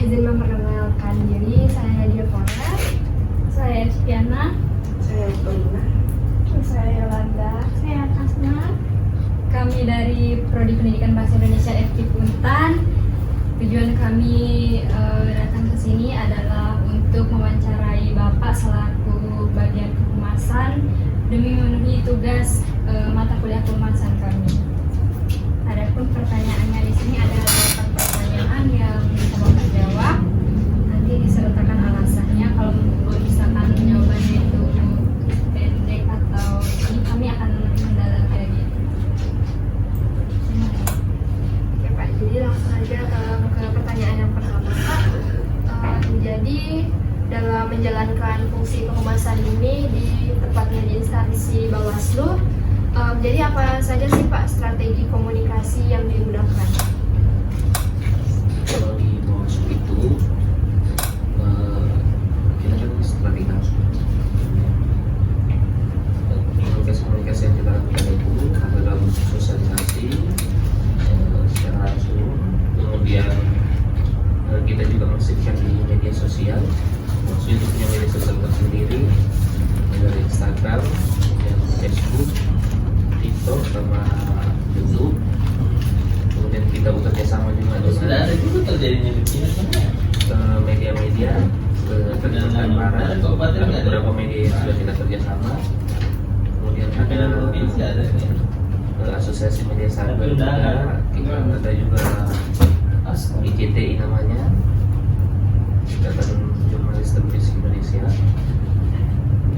izin memperkenalkan diri, saya Nadia Forest. Saya Espiana. Saya Polina. Saya Yolanda. Saya Asna. Kami dari Prodi Pendidikan Bahasa Indonesia FKIP Untan. Tujuan kami datang ke sini adalah untuk mewawancarai Bapak selaku bagian kehumasan demi memenuhi tugas mata kuliah kehumasan kami. Adapun pertanyaannya di sini ada 8 pertanyaan yang bisa Bapak jawab. Nanti disertakan alasannya. Kalau misalkan jawabannya itu pendek atau ini, kami akan mendalam lagi. Oke Pak, jadi langsung aja ke pertanyaan yang pertama Pak. Jadi dalam menjalankan fungsi kehumasan ini tepatnya di instansi Bawaslu, jadi apa saja sih Pak strategi komunikasi yang digunakan? Kalau di Bawaslu itu kita kan strategi komunikasi yang kita lakukan itu adalah sosialisasi secara langsung, kemudian kita juga masifkan di media sosial. Maksudnya itu punya media sosial tersendiri, dari Instagram, kemudian Facebook, TikTok, sama YouTube. Kemudian kita bekerja sama juga dengan terjadinya begini media-media terdekat barat, beberapa media yang sudah kita kerjasama. Kemudian ada asosiasi media cyber juga, ada juga ICTI namanya, Ikatan Jurnalis Televisi Indonesia.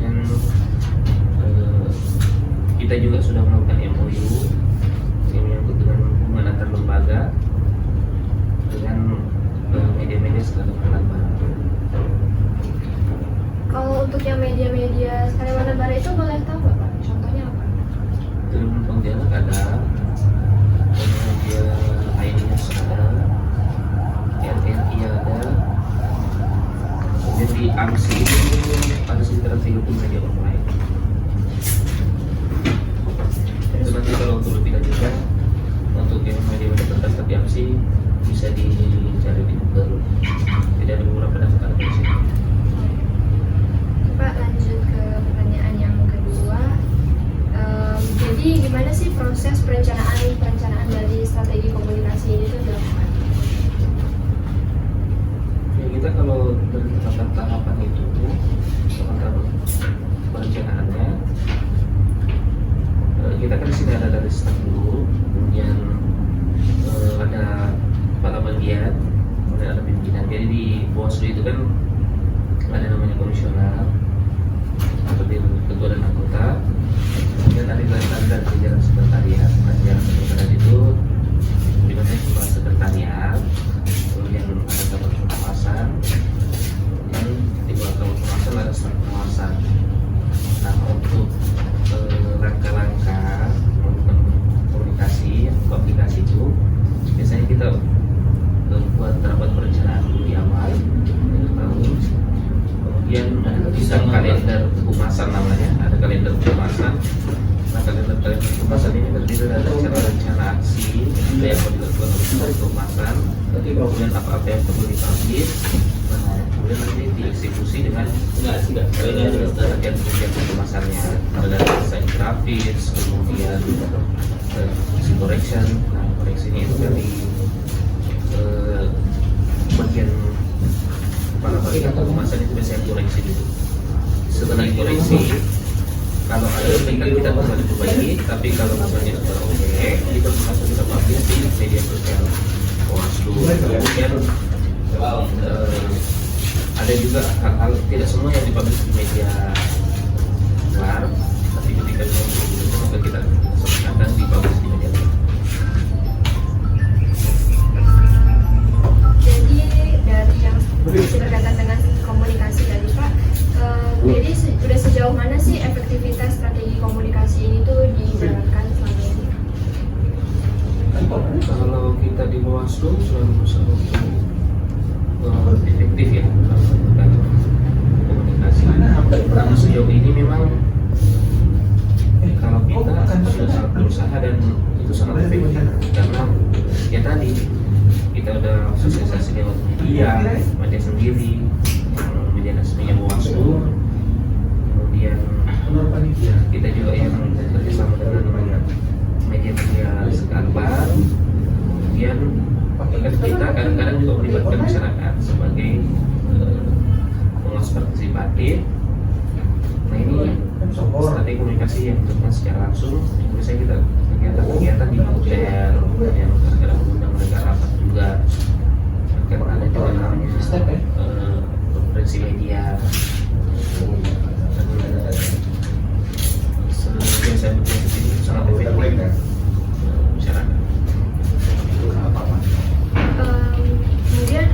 Dan kita juga sudah melakukan MOU yang menyangkut dengan hubungan antar lembaga dengan media-media sekarang barat. Kalau untuk yang media-media Kalimantan Barat itu boleh tahu nggak Pak? Contohnya apa? Tribun Pontianak ada, media News ada, RRI ada, kemudian di AMSI itu ada sekitar 30 media online. Itu nanti kalau untuk lebih lanjutnya, untuk yang media-media terdaftar di AMSI bisa dicari di Google. Tidak ada beberapa daftar di sini. Pak, lanjut ke pertanyaan yang kedua. Jadi gimana sih proses perencanaan dari strategi komunikasi ini itu dilakukan? Ya, kita kalau dari tahapan itu, tahapan perencanaannya, kita kan di sini ada dari start dulu, kemudian ada kepala bagian, kemudian ada pimpinan. Jadi di Bawaslu itu kan ada namanya komisioner, seperti ketua dan anggota, kemudian ada jajaran sekretariat. Nah, jajaran sekretariat itu di mana cuma sekretariat, kemudian ada kabut pengawasan, kemudian di bawah kabut pengawasan ada staf pengawasan. Nah, untuk langkah-langkah melakukan komunikasi, aplikasi itu biasanya kita buat rapat perencanaan dulu di awal tahun. Kemudian bisa kalender kehumasan namanya, ada kalender kehumasan. Nah, kalender kehumasan ini terdiri dari rencana aksi yang mau dilakukan oleh kehumasan, kemudian apa-apa yang perlu dipublish, kemudian nanti dieksekusi dengan bagian kehumasannya. Ada desain grafis, kemudian fungsi correction. Nah, koreksinya itu dari bagian kepala bagian kehumasan itu biasanya koreksi dulu. Setelah koreksi, kalau ada tingkat kita bisa diperbaiki, tapi kalau misalnya sudah oke, kita langsung kita publish di media sosial Bawaslu. Kemudian ada juga hal-hal tidak semua yang dipublish di media luar, tapi ketika itu maka kita akan dipublish di media luar. Jadi dari yang masih berkaitan dengan komunikasi tadi Pak, jadi sudah sejauh mana sih efektivitas strategi komunikasi ini tuh dijalankan selama ini? Kalau kita di Bawaslu selalu berusaha untuk efektif ya melakukan komunikasi. Karena sejauh ini memang kalau kita sudah sangat berusaha dan itu sangat efektif, karena ya tadi kita udah sosialisasi lewat media sendiri, media resminya Bawaslu, kemudian kita juga yang bekerjasama dengan media sekalbar, kemudian kita kadang-kadang juga melibatkan masyarakat sebagai pengawas partisipatif. Nah ini strategi komunikasi yang dilakukan secara langsung. Misalnya kita kegiatan di hotel, yang kadang mengundang mereka rapat juga. Kan ada juga namanya konferensi media. Yang saya berpikir itu sangat efektif masyarakat. Kemudian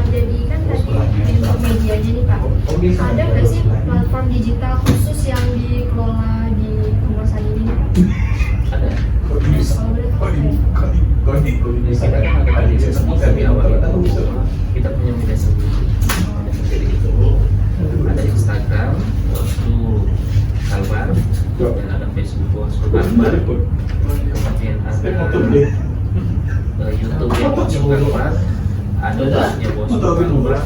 jadi kan tadi di medianya nih Pak, ada nggak sih platform digital khusus yang dikelola di penguasaan ini? Ada. Kalau boleh tahu, Kita kan ada media sendiri di awal itu. Kita punya media sendiri. Media sendiri itu ada Instagram, Bawaslu Kalbar, dan ada Facebook Bawaslu Kalbar, kemudian ada YouTube-nya Bawaslu Kalbar, ada webnya Bawaslu Kalbar,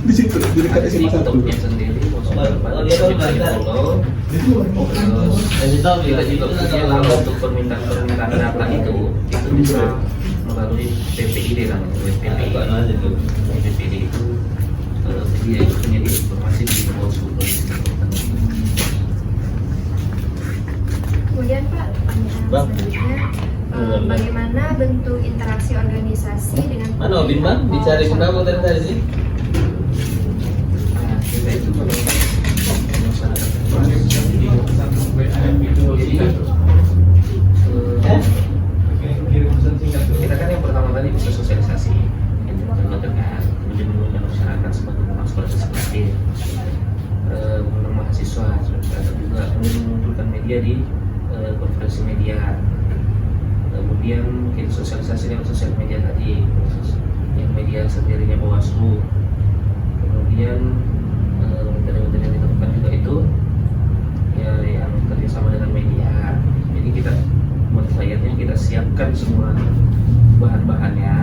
Di situ, di dekat ada SMA 1. TikTok-nya sendiri Bawaslu Kalbar, bisa di-follow. Kita juga punya kalau untuk permintaan data itu bisa melalui PPID namanya. PPID itu dia punya informasi di Bawaslu. Kemudian Pak, pertanyaan selanjutnya, bagaimana bentuk interaksi organisasi dengan Mana Obin Bang? Dicari kenapa dari tadi? Nah, kita itu kalau masyarakat kita kan yang pertama tadi bisa sosialisasi dengan kemudian mengundang masyarakat sebagai pengawas partisipatif, mengundang mahasiswa juga kemudian mengumpulkan media di konferensi media, kemudian kita sosialisasi lewat sosial media tadi yang media sendirinya Bawaslu, kemudian materi-materi yang ditemukan juga itu ya yang kerjasama dengan media. Jadi kita buat layarnya kita siapkan semua bahan-bahannya,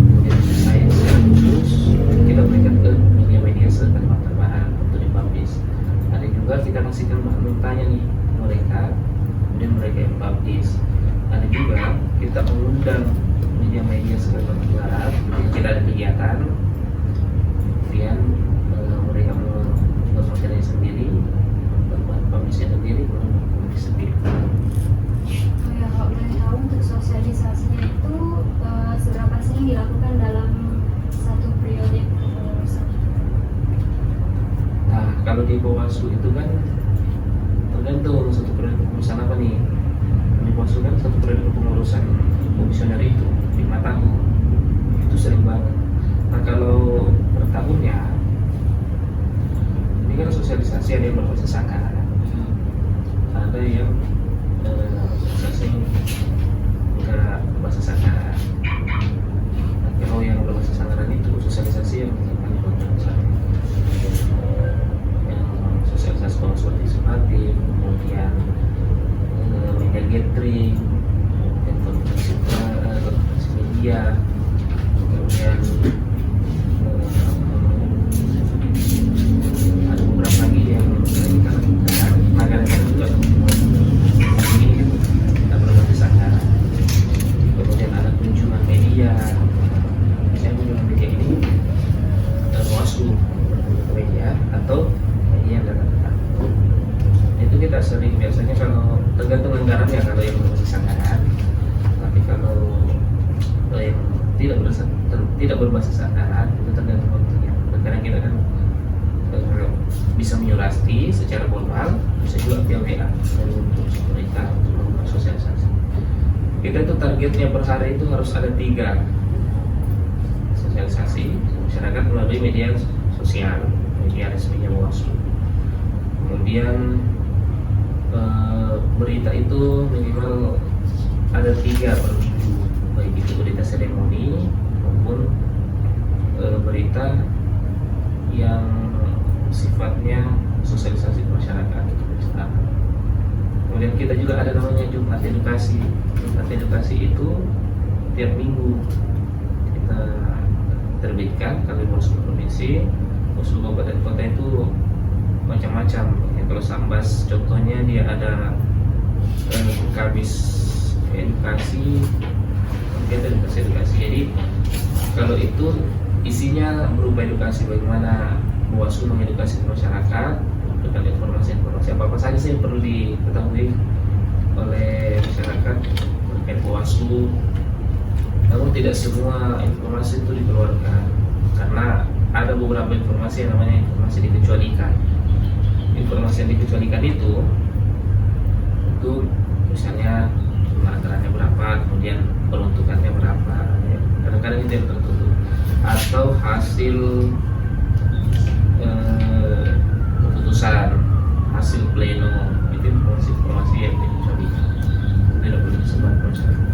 kemudian desain secara khusus kita berikan ke media-media sebagai bahan untuk dipublish. Ada juga kita kasihkan bahan mentahnya nih mereka, kemudian mereka yang publish. Ada juga kita mengundang media-media sebagai penggarap, kita ada kegiatan, kemudian mereka membuat materinya sendiri, membuat publishnya sendiri, membuat sendiri. Oh ya, kalau boleh tahu untuk sosialisasinya itu seberapa sering dilakukan dalam satu periode kepengurusan? Nah, kalau di Bawaslu itu kan tergantung satu periode kepengurusan apa nih. Di Bawaslu kan satu periode kepengurusan komisioner itu 5 tahun, itu sering banget. Nah kalau per tahunnya ini kan sosialisasi ada yang berbasis anggaran, ada yang sosialisasi enggak berbasis anggaran. Nah, kalau yang berbasis anggaran itu sosialisasi yang sosialisasi pengawas partisipatif, kemudian media gathering, kemudian konferensi media, kemudian ada beberapa lagi yang kita lakukan. Kadang-kadang juga ini kita berbasis anggaran. Kemudian ada kunjungan media. Misalnya kunjungan media ini Bawaslu media atau media datang. Itu kita sering biasanya kalau tergantung anggaran ya, kalau yang berbasis anggaran. Tapi kalau yang tidak berbasis anggaran itu tergantung waktunya. Kadang kita kan bisa menyurati secara formal, bisa juga via WA untuk mereka untuk melakukan sosialisasi. Kita itu targetnya per hari itu harus ada 3 sosialisasi masyarakat melalui media sosial, media resminya Bawaslu. Kemudian berita itu minimal ada 3 per minggu, baik itu berita seremoni maupun berita yang sifatnya sosialisasi ke masyarakat itu bersama. Kemudian kita juga ada namanya Jumat Edukasi. Jumat Edukasi itu tiap minggu kita terbitkan kali Bawaslu provinsi, Bawaslu kabupaten kota itu macam-macam. Ya, kalau Sambas contohnya dia ada Kamis edukasi, kegiatan edukasi. Jadi kalau itu isinya berupa edukasi bagaimana Bawaslu mengedukasi masyarakat dengan informasi-informasi apa saja sih yang perlu diketahui oleh masyarakat terkait Bawaslu. Namun tidak semua informasi itu dikeluarkan karena ada beberapa informasi yang namanya informasi dikecualikan. Informasi yang dikecualikan itu misalnya jumlah anggarannya berapa, kemudian peruntukannya berapa, ya. Kadang-kadang itu yang tertutup, atau hasil keputusan, hasil pleno, itu informasi yang dikecualikan, tidak boleh disebar ke masyarakat.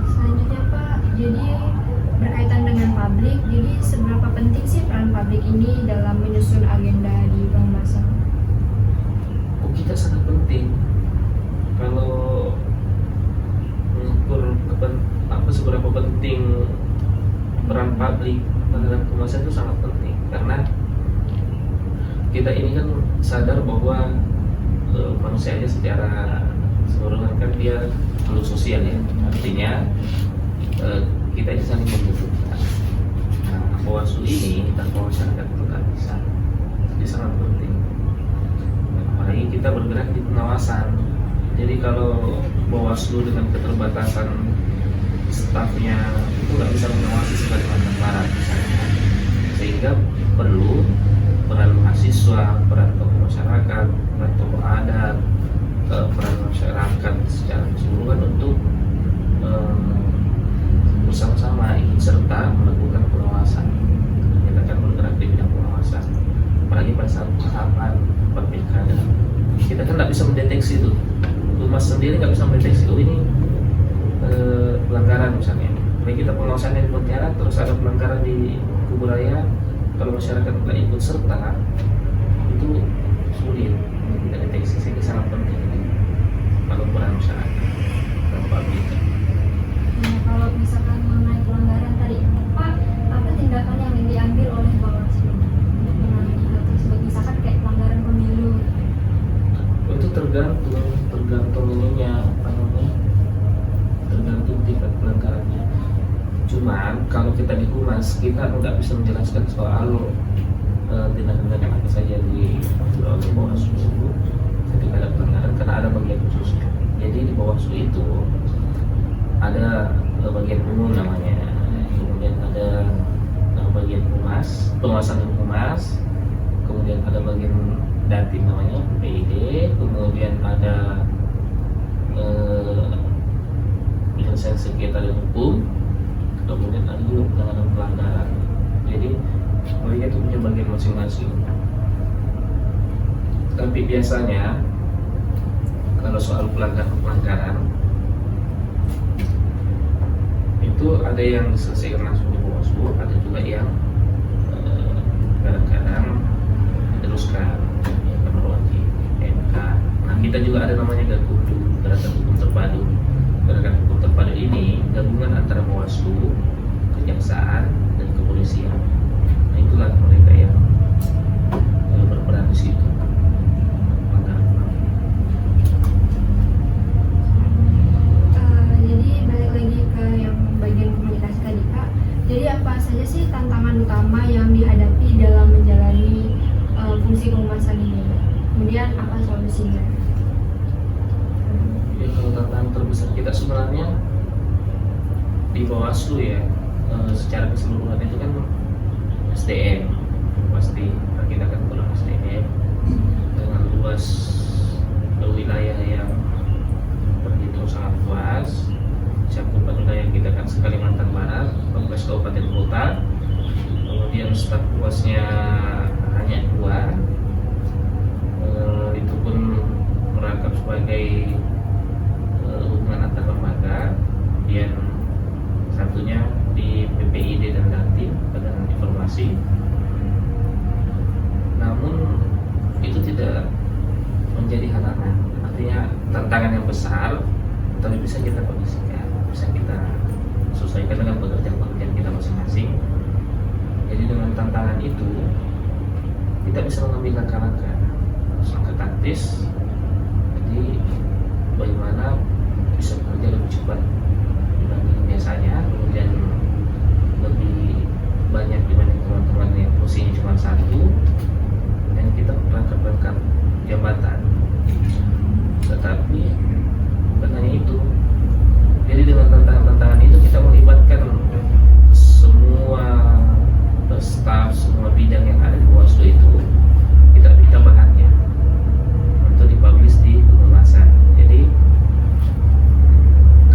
Selanjutnya Pak, jadi berkaitan dengan publik, jadi seberapa penting sih peran publik ini dalam menyusun agenda di pembahasan? Kita sangat penting. Kalau mengukur seberapa penting peran publik dalam pembahasan itu sangat penting karena kita ini kan sadar bahwa manusianya secara keseluruhan kan dia makhluk sosial ya, artinya kita ini saling membutuhkan. Nah, Bawaslu ini tanpa masyarakat itu nggak bisa, jadi sangat penting. Apalagi kita bergerak di pengawasan. Jadi kalau Bawaslu dengan keterbatasan stafnya itu nggak bisa mengawasi sebagai Kalimantan Barat misalnya, sehingga perlu peran mahasiswa, peran tokoh masyarakat, peran tokoh adat, peran masyarakat secara keseluruhan untuk bersama-sama ikut serta melakukan pengawasan. Kita akan bergerak di bidang pengawasan, apalagi pada saat tahapan pilkada. Kita kan nggak bisa mendeteksi itu. Humas sendiri nggak bisa mendeteksi ini pelanggaran misalnya. Kalau kita pengawasannya di Pontianak, terus ada pelanggaran di Kuburaya, kalau masyarakat nggak ikut serta, itu sulit kita deteksi. Sehingga sangat penting kalau peran masyarakat dan publik. Nah, kalau misalkan mengenai pelanggaran tadi, Pak, apa tindakan yang diambil oleh Bawaslu untuk menangani hal tersebut? Misalkan kayak pelanggaran pemilu. Itu tergantung ininya apa namanya, tergantung tingkat pelanggarannya. Cuman kalau kita di Humas, kita nggak bisa menjelaskan soal tindakan apa saja diambil oleh Bawaslu ketika ada pelanggaran karena ada bagian khusus. Jadi di Bawaslu itu ada bagian umum namanya, kemudian ada bagian humas, pengawasan dan humas, kemudian ada bagian datim namanya PID, kemudian ada penyelesaian sengketa dan hukum, kemudian ada juga penanganan pelanggaran. Jadi mereka itu punya bagian masing-masing. Tapi biasanya kalau soal pelanggaran itu ada yang diselesaikan langsung di Bawaslu, ada juga yang kadang-kadang diteruskan ke Merwaki MK. Nah, kita juga ada namanya Gakumdu, Gerakan Hukum Terpadu. Gerakan Hukum Terpadu ini gabungan antara Bawaslu, Kejaksaan, dan Kepolisian. Nah, itulah mereka yang berperan di situ. Jadi balik lagi ke yang bagian komunikasi tadi, Pak. Jadi apa saja sih tantangan utama yang dihadapi dalam menjalani fungsi kehumasan ini? Kemudian apa solusinya? Ya, kalau tantangan terbesar kita sebenarnya di Bawaslu ya, secara keseluruhan itu kan SDM, pasti kita kan kurang SDM dengan luas wilayah yang berhitung sangat luas. Cakupan wilayah kita kan Kalimantan Barat, 14 kabupaten kota, kemudian staf luasnya hanya 2, itu pun merangkap sebagai hubungan antar lembaga, kemudian satunya di PPID dan Datim, Badan Informasi. Namun itu tidak menjadi halangan, artinya tantangan yang besar tapi bisa kita kondisikan, bisa kita sesuaikan dengan pekerjaan-pekerjaan kita masing-masing. Jadi dengan tantangan itu kita bisa mengambil langkah-langkah taktis. Jadi bagaimana bisa bekerja lebih cepat dibanding biasanya, kemudian lebih banyak dibanding teman-teman yang posisinya cuma satu, dan kita merangkap jabatan. Tetapi bukan hanya itu, jadi dengan tantangan-tantangan itu kita melibatkan semua staf, semua bidang yang ada di Bawaslu itu, kita minta bahannya untuk dipublish di pengemasan. Jadi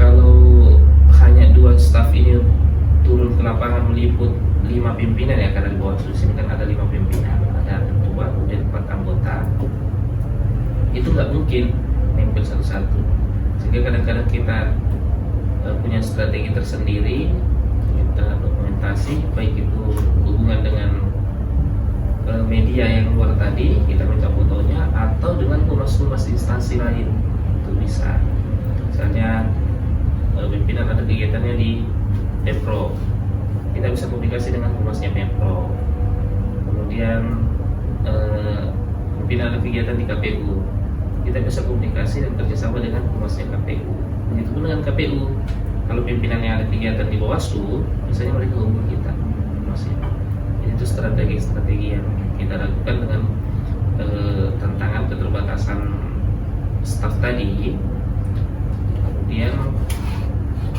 kalau hanya 2 staf ini turun ke lapangan meliput 5 pimpinan ya, karena di Bawaslu sini kan ada 5 pimpinan, ada ketua, kemudian 4 anggota, itu nggak mungkin nempel satu-satu. Sehingga kadang-kadang kita punya strategi tersendiri, kita dokumentasi, baik itu hubungan dengan media yang luar tadi, kita minta fotonya, atau dengan humas-humas instansi lain itu bisa. Misalnya pimpinan ada kegiatannya di Pemprov, kita bisa komunikasi dengan humasnya Pemprov. Kemudian pimpinan ada kegiatan di KPU, kita bisa komunikasi dan kerjasama dengan humasnya KPU. Begitupun dengan KPU, kalau pimpinannya ada kegiatan di Bawaslu, misalnya mereka hubungi kita, humasnya. Jadi itu strategi-strategi yang kita lakukan dengan tantangan keterbatasan staf tadi. Kemudian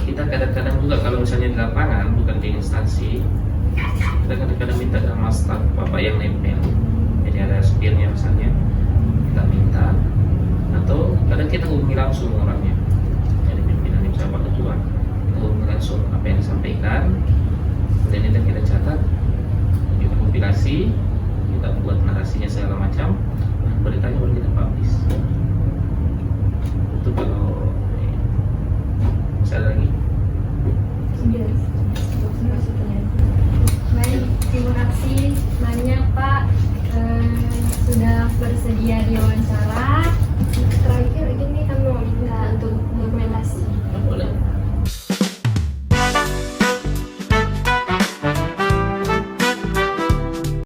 kita kadang-kadang juga kalau misalnya di lapangan, bukan di instansi, kita kadang-kadang minta sama staf bapak yang nempel. Jadi ada supirnya misalnya, kita minta, atau kadang kita hubungi langsung orangnya. Jadi pimpinan di Pak Ketua, kita hubungi langsung apa yang disampaikan, kemudian itu kita catat, kita kompilasi, kita buat narasinya segala macam, beritanya baru kita publish. Itu kalau bisa lagi. Baik, terima kasih banyak Pak sudah bersedia